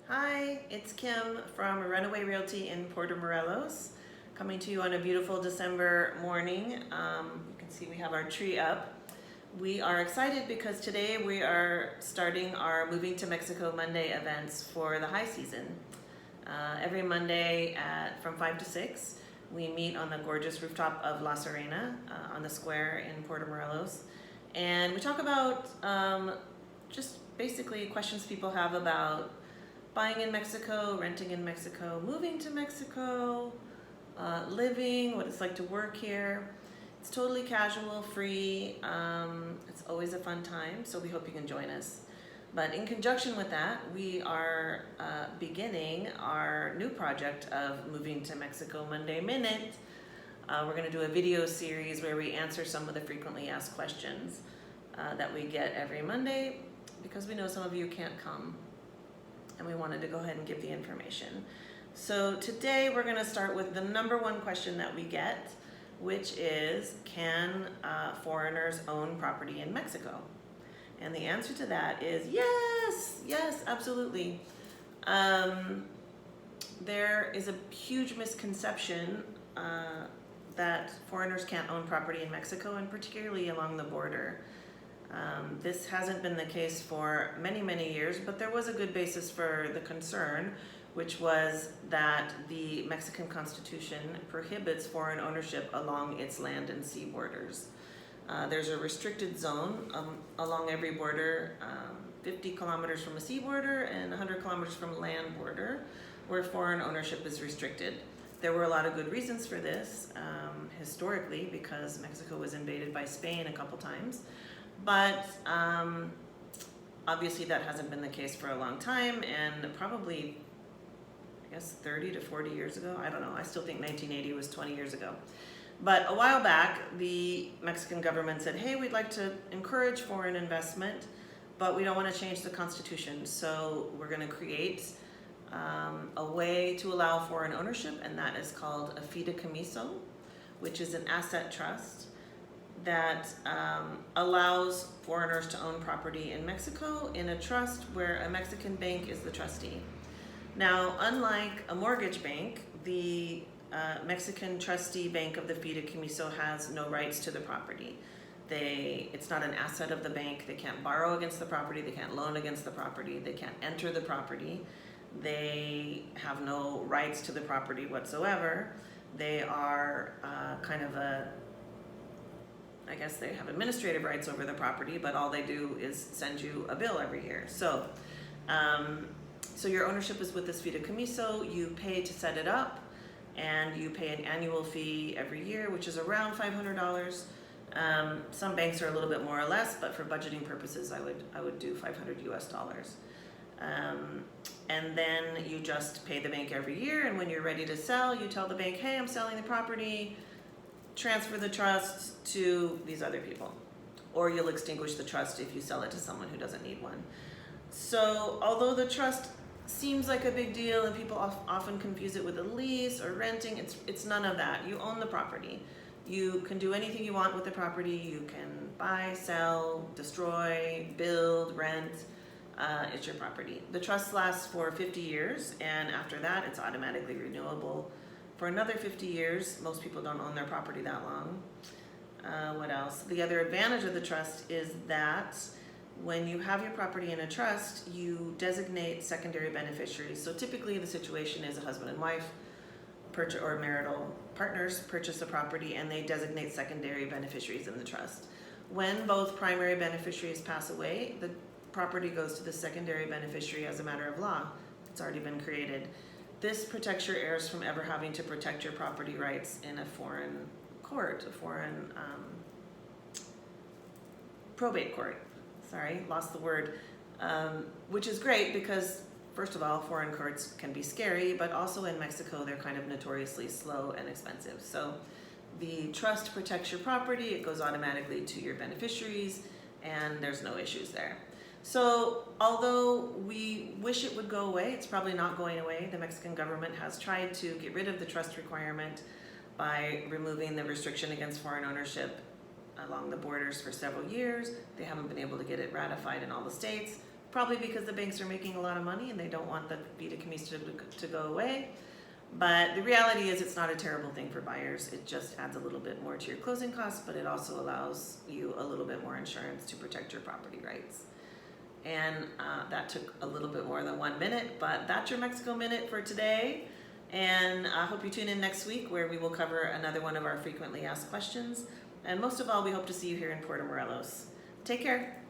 Hi, it's Kim from Runaway Realty in Puerto Morelos, coming to you on a beautiful December morning. You can see we have our tree up. We are excited because today we are starting our Moving to Mexico Monday events for the high season. Every Monday from 5 to 6, we meet on the gorgeous rooftop of La Serena on the square in Puerto Morelos. And we talk about just basically questions people have about buying in Mexico, renting in Mexico, moving to Mexico, living, what it's like to work here. It's totally casual, free. It's always a fun time, so we hope you can join us. But in conjunction with that, we are beginning our new project of Moving to Mexico Monday Minute. We're going to do a video series where we answer some of the frequently asked questions that we get every Monday, because we know some of you can't come, and we wanted to go ahead and give the information. So today we're going to start with the number one question that we get, which is, can foreigners own property in Mexico? And the answer to that is yes, absolutely. There is a huge misconception that foreigners can't own property in Mexico, and particularly along the border. This hasn't been the case for many, many years, but there was a good basis for the concern, which was that the Mexican Constitution prohibits foreign ownership along its land and sea borders. There's a restricted zone along every border, 50 kilometers from a sea border and 100 kilometers from a land border, where foreign ownership is restricted. There were a lot of good reasons for this, historically, because Mexico was invaded by Spain a couple times. But obviously that hasn't been the case for a long time, and probably, I guess, 30 to 40 years ago, I don't know, I still think 1980 was 20 years ago. But a while back, the Mexican government said, hey, we'd like to encourage foreign investment, but we don't want to change the Constitution, so we're going to create a way to allow foreign ownership, and that is called a fideicomiso, which is an asset trust that allows foreigners to own property in Mexico in a trust where a Mexican bank is the trustee. Now, unlike a mortgage bank, the Mexican trustee bank of the fideicomiso has no rights to the property. It's not an asset of the bank. They can't borrow against the property. They can't loan against the property. They can't enter the property. They have no rights to the property whatsoever. They are I guess they have administrative rights over the property, but all they do is send you a bill every year. So your ownership is with this fideicomiso. You pay to set it up, and you pay an annual fee every year, which is around $500. Some banks are a little bit more or less, but for budgeting purposes, I would do $500 US. And then you just pay the bank every year, and when you're ready to sell, you tell the bank, hey, I'm selling the property, transfer the trust to these other people. Or you'll extinguish the trust if you sell it to someone who doesn't need one. So although the trust seems like a big deal and people often confuse it with a lease or renting, it's none of that. You own the property. You can do anything you want with the property. You can buy, sell, destroy, build, rent. It's your property. The trust lasts for 50 years, and after that it's automatically renewable for another 50 years. Most people don't own their property that long. What else? The other advantage of the trust is that when you have your property in a trust, you designate secondary beneficiaries. So typically the situation is a husband and wife or marital partners purchase a property, and they designate secondary beneficiaries in the trust. When both primary beneficiaries pass away, the property goes to the secondary beneficiary as a matter of law. It's already been created. This protects your heirs from ever having to protect your property rights in a foreign court, a foreign probate court. Sorry, lost the word. Which is great because, first of all, foreign courts can be scary, but also in Mexico, they're kind of notoriously slow and expensive. So the trust protects your property. It goes automatically to your beneficiaries, and there's no issues there. So although we wish it would go away, it's probably not going away. The Mexican government has tried to get rid of the trust requirement by removing the restriction against foreign ownership along the borders for several years. They haven't been able to get it ratified in all the states. probably because the banks are making a lot of money and they don't want the Vita Camise to go away. But the reality is it's not a terrible thing for buyers. It just adds a little bit more to your closing costs, but it also allows you a little bit more insurance to protect your property rights. And that took a little bit more than 1 minute, but that's your Mexico Minute for today. And I hope you tune in next week where we will cover another one of our frequently asked questions. And most of all, we hope to see you here in Puerto Morelos. Take care.